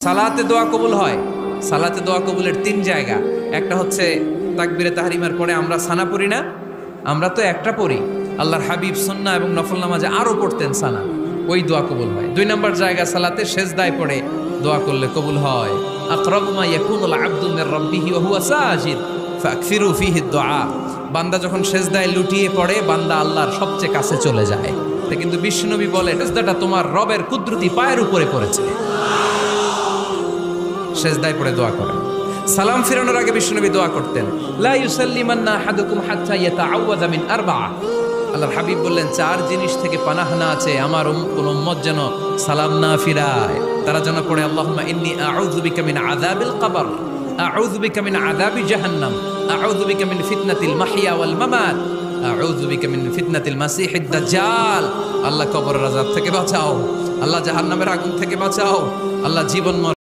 সালাতে দোয়া কবুল হয়। সালাতে দোয়া কবুলের তিন জায়গা। একটা হচ্ছে তাকবীরে তাহরিমার পরে আমরা সানা পড়ি না, আমরা তো একটা পড়ি। আল্লাহর হাবিব সুন্নাহ এবং নফল নামাজে আরো পড়তেন সানা, ওই দোয়া কবুল হয়। দুই নম্বর জায়গা সালাতে সেজদায় পড়ে দোয়া করলে কবুল হয়। আকরাবু মা ইয়াকুনুল আবদু মির রাব্বিহি ওয়া হুয়া সাজিদ ফাকফিরু ফিহি দুআ। বান্দা যখন সেজদায় লুটিয়ে পড়ে, বান্দা আল্লাহর সবচেয়ে কাছে চলে যায়। তা কিন্তু বিশ্বনবী বলে, সেজদাটা তোমার রবের কুদরতি পায়ের উপরে পড়েছে। সেজদায় পড়ে দোয়া করেন। সালাম ফিরানোর আগে বিশ্বনবী দোয়া করতেন, লা ইউসাল্লিমান্না আহাদুকুম হাত্তা ইয়াতাআওয়াযা মিন আরবা'a। আল্লাহর হাবিব বললেন, চার জিনিস থেকে পানাহানা আছে, আমার কোন উম্মত যেন সালাম না ফিরায়। তারা যেন পড়ে, আল্লাহুম্মা ইন্নী আউযু বিকা মিন আযাবিল কবর, আউযু বিকা মিন আযাবি জাহান্নাম, আউযু বিকা মিন ফিতনাতিল মাহইয়া ওয়াল মামাত, আউযু বিকা মিন ফিতনাতিল মাসিহিদ দাজ্জাল। আল্লাহ কবরের আযাব থেকে বাঁচাও, আল্লাহ জাহান্নামের আগুন থেকে বাঁচাও, আল্লাহ জীবন